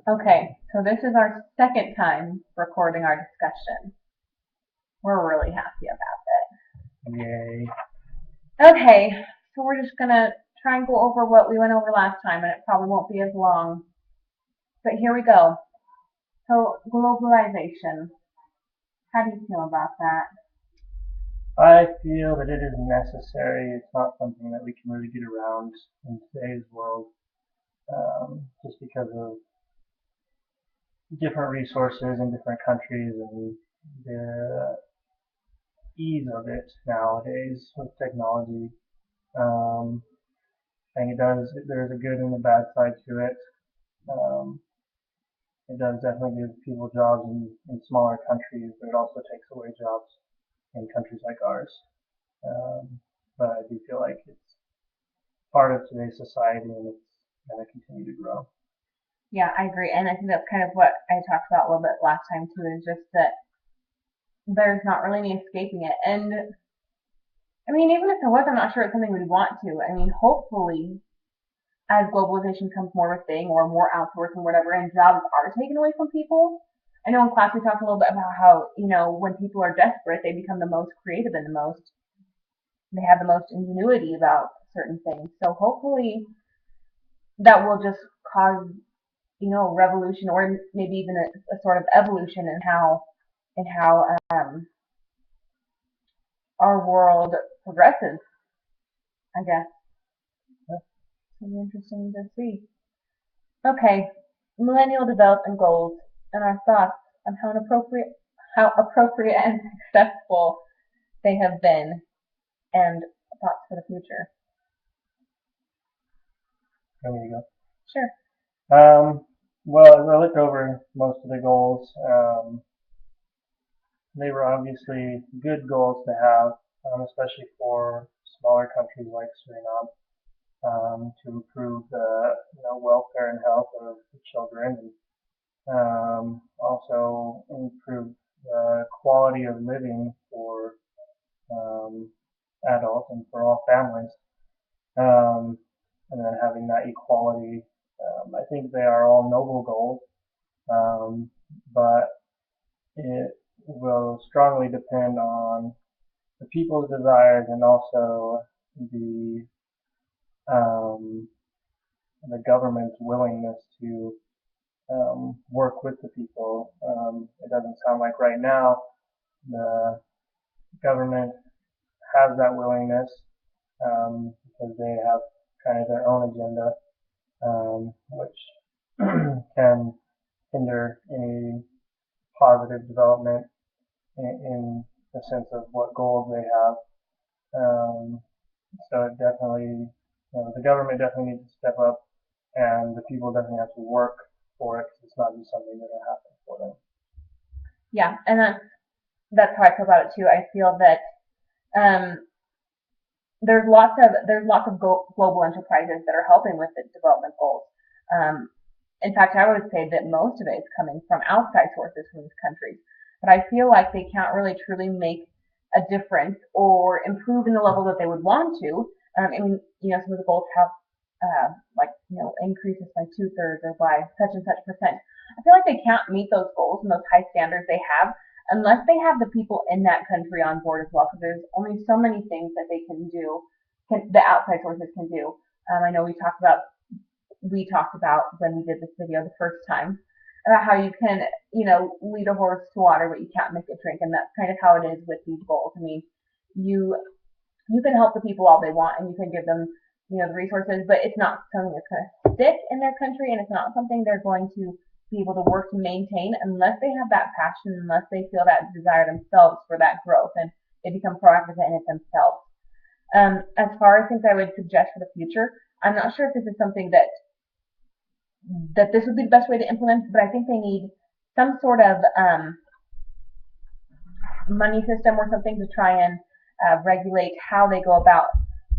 Okay, so this is our second time recording our discussion. We're really happy about Yay. it. Okay, so we're just gonna try and go over what we went over last time, and it probably won't be as long. But here we go. So, globalization. How do you feel about that? I feel that it is necessary. It's not something that we can really get around in today's world, just because of different resources in different countries and the ease of it nowadays with technology. Um, I think there's a good and a bad side to it. Um, it does definitely give people jobs in smaller countries, but it also takes away jobs in countries like ours. Um, but I do feel like it's part of today's society and it's going to continue to grow. Yeah, I agree, and I think that's kind of what I talked about a little bit last time too. Is just that there's not really any escaping it, and I mean, even if there was, I'm not sure it's something we'd want to. I mean, hopefully as globalization becomes more of a thing or more outsourcing, whatever, and jobs are taken away from people. I know in class we talked a little bit about how, when people are desperate, they become the most creative and they have the most ingenuity about certain things. So hopefully that will just cause, revolution or maybe even a sort of evolution in how our world progresses, I guess. It'll be interesting to see. Okay, millennial development goals and our thoughts on how appropriate and successful they have been, and thoughts for the future. There you Sure. go. Well, as I looked over most of the goals, they were obviously good goals to have, especially for smaller countries like Suriname, to improve the welfare and health of the children, and also improve the quality of living for um, adults and for all families. Um, and then having that equality. I think they are all noble goals, um, but it will strongly depend on the people's desires and also the um, the government's willingness to work with the people. It doesn't sound like right now the government has that willingness because they have kind of their own agenda, which can hinder any positive development in the sense of what goals they have. Um, so it definitely, the government definitely needs to step up, and the people definitely have to work for it because it's not just something that'll happen for them. Yeah, and that's how I feel about it too. I feel that um, there's lots of global enterprises that are helping with the development goals. Um, in fact, I would say that most of it is coming from outside sources from these countries. But I feel like they can't really truly make a difference or improve in the level that they would want to. I mean, some of the goals have increases by 2/3 or by such and such percent. I feel like they can't meet those goals and those high standards they have unless they have the people in that country on board as well, because there's only so many things that they can do, the outside sources can do. I know we talked about when we did this video the first time about how you can, lead a horse to water, but you can't make it drink, and that's kind of how it is with these goals. I mean, you you can help the people all they want, and you can give them, the resources, but it's not something that's going to stick in their country, and it's not something they're going to be able to work to maintain unless they have that passion, unless they feel that desire themselves for that growth, and they become proactive in it themselves. As far as things I would suggest for the future, I'm not sure if this is something that this would be the best way to implement, but I think they need some sort of money system or something to try and regulate how they go about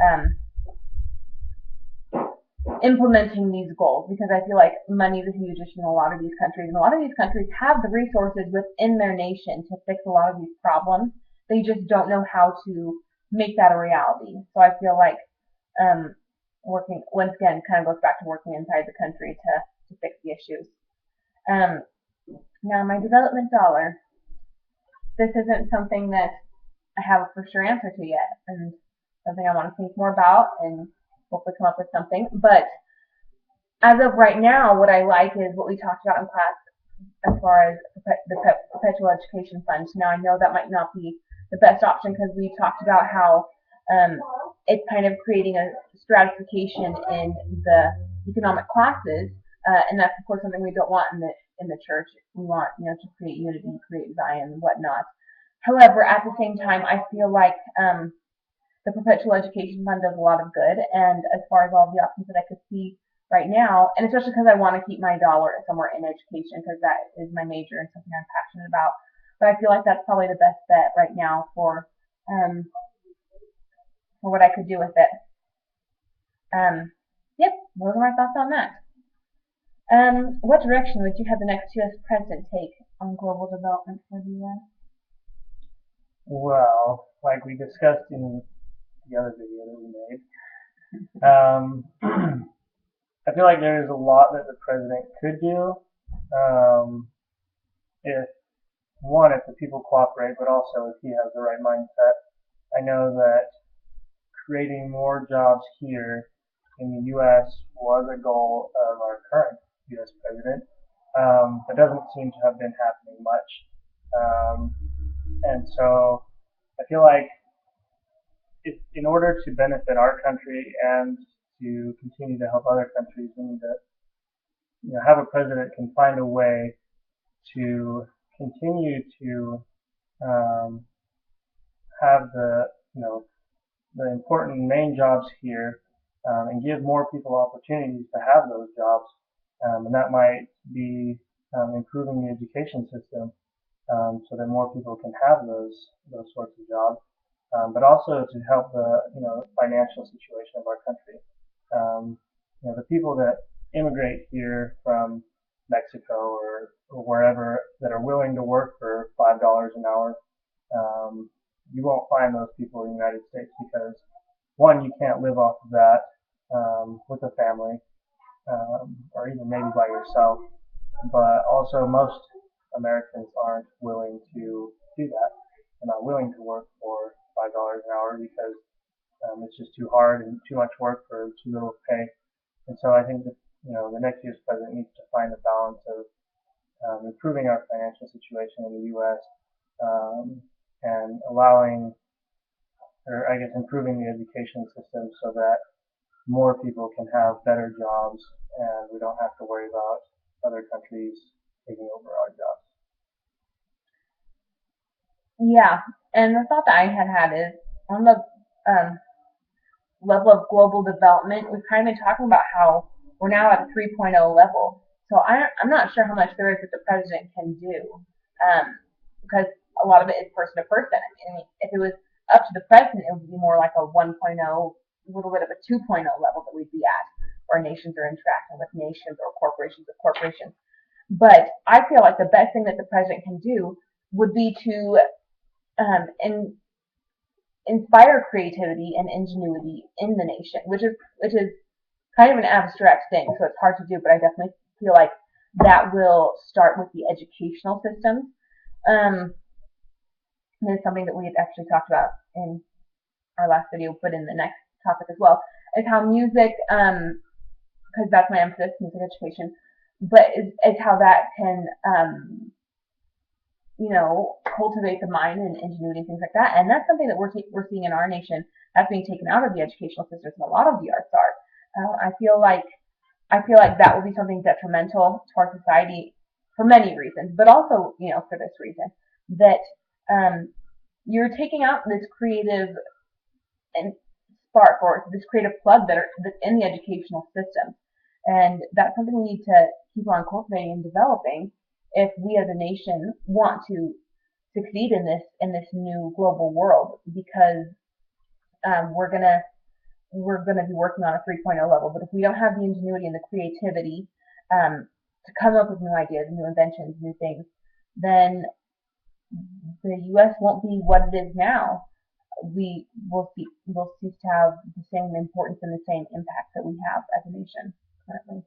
um, implementing these goals, because I feel like money is a huge issue in a lot of these countries, and a lot of these countries have the resources within their nation to fix a lot of these problems. They just don't know how to make that a reality. So I feel like working once again kind of goes back to working inside the country to fix the issues. Um, Now, my development dollar, this isn't something that I have a for sure answer to yet, and something I want to think more about and hopefully come up with something. But as of right now, what I like is what we talked about in class as far as the perpetual education fund. Now, I know that might not be the best option because we talked about how um, it's kind of creating a stratification in the economic classes, and that's of course something we don't want in the church. We want to create unity, create Zion, and whatnot. However, at the same time, I feel like the Perpetual Education Fund does a lot of good, and as far as all the options that I could see right now, and especially because I want to keep my dollar somewhere in education because that is my major and something I'm passionate about. But I feel like that's probably the best bet right now um, for what I could do with it. Um, yep, those are my thoughts on that. What direction would you have the next U.S. president take on global development for the U.S.? Well, like we discussed in the other video that we made, I feel like there is a lot that the president could do if if the people cooperate, but also if he has the right mindset. I know that creating more jobs here in the U.S. was a goal of our current U.S. president. That doesn't seem to have been happening much. And so I feel like in order to benefit our country and to continue to help other countries, we need to have a president can find a way to continue to um, have the important main jobs here and give more people opportunities to have those jobs. And that might be improving the education system so that more people can have those sorts of jobs, but also to help the financial situation of our country. The people that immigrate here from Mexico or wherever that are willing to work for $5 an hour, you won't find those people in the United States because one, you can't live off of that with a family or even maybe by yourself, but also most Americans aren't willing to do that. They're not willing to work for $5 an hour because it's just too hard and too much work for too little pay. And so I think that the next year's president needs to find a balance of improving our financial situation in the U.S. And allowing, or I guess improving the education system so that more people can have better jobs and we don't have to worry about other countries taking over our jobs. Yeah, and the thought that I had is on the um, level of global development, we've kind of been talking about how we're now at a 3.0 level. So I'm not sure how much there is that the president can do because a lot of it is person to person. I mean, if it was up to the president, it would be more like a 1.0, a little bit of a 2.0 level that we'd be at, where nations are interacting with nations or corporations with corporations. But I feel like the best thing that the president can do would be to and inspire creativity and ingenuity in the nation, which is kind of an abstract thing, so it's hard to do. But I definitely feel like that will start with the educational systems. And it's something that we had actually talked about in our last video, but in the next topic as well, is how music, because that's my emphasis, music education, but is how that can cultivate the mind and ingenuity and things like that. And that's something that we're seeing in our nation that's being taken out of the educational systems and a lot of the arts are. I feel like that will be something detrimental to our society for many reasons, but also for this reason that you're taking out this creative and spark or this creative plug that's in the educational system, and that's something we need to keep on cultivating and developing if we as a nation want to succeed in this new global world, because we're gonna be working on a 3.0 level. But if we don't have the ingenuity and the creativity to come up with new ideas, new inventions, new things, then the U.S. won't be what it is now. We will cease to have the same importance and the same impact that we have as a nation currently.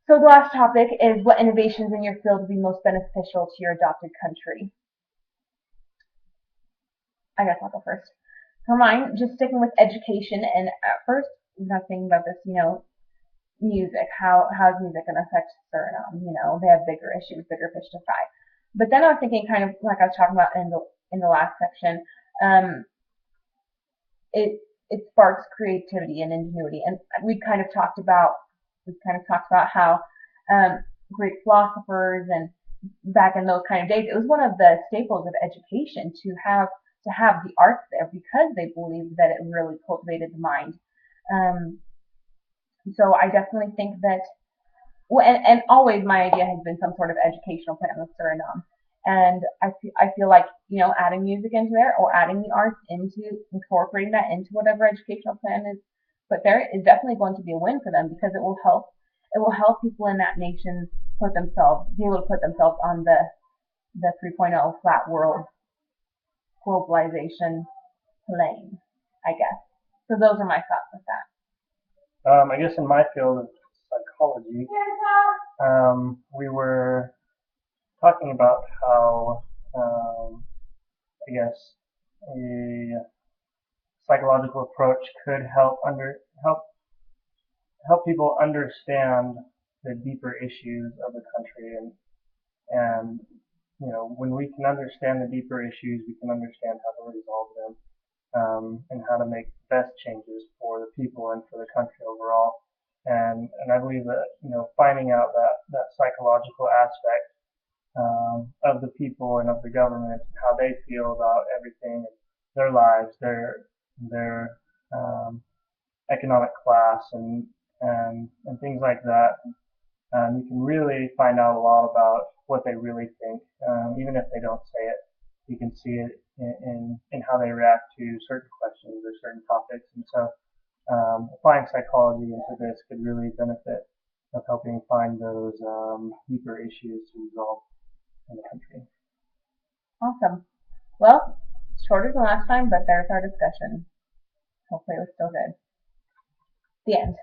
So So the last topic is what innovations in your field would be most beneficial to your adopted country. I guess I'll go first. For mine, just sticking with education, and at first, nothing about this, music. How's music going to affect Suriname? They have bigger issues, bigger fish to fry. But then I was thinking, kind of like I was talking about in the last section, um, it sparks creativity and ingenuity, and we kind of talked about how Greek philosophers and back in those kind of days, it was one of the staples of education to have the arts there because they believed that it really cultivated the mind. Um, so I definitely think that, well, and always my idea has been some sort of educational plan with Suriname. And I feel like, adding music into there or adding the arts incorporating that into whatever educational plan is put there is definitely going to be a win for them because it will help people in that nation be able to put themselves on the 3.0 flat world globalization plane, I guess. So those are my thoughts with that. I guess in my field of psychology, we were talking about how, I guess, a psychological approach could help people understand the deeper issues of the country, and when we can understand the deeper issues, we can understand how to resolve them, and how to make best changes for the people and for the country overall. And I believe that finding out that psychological aspect, of the people and of the government, and how they feel about everything, their lives, their economic class, and things like that. You can really find out a lot about what they really think, even if they don't say it. You can see it in how they react to certain questions or certain topics. And so, applying psychology into this could really benefit of helping find those deeper issues to resolve in the country. Awesome. Well, shorter than last time, but there's our discussion. Hopefully it was still good. The end.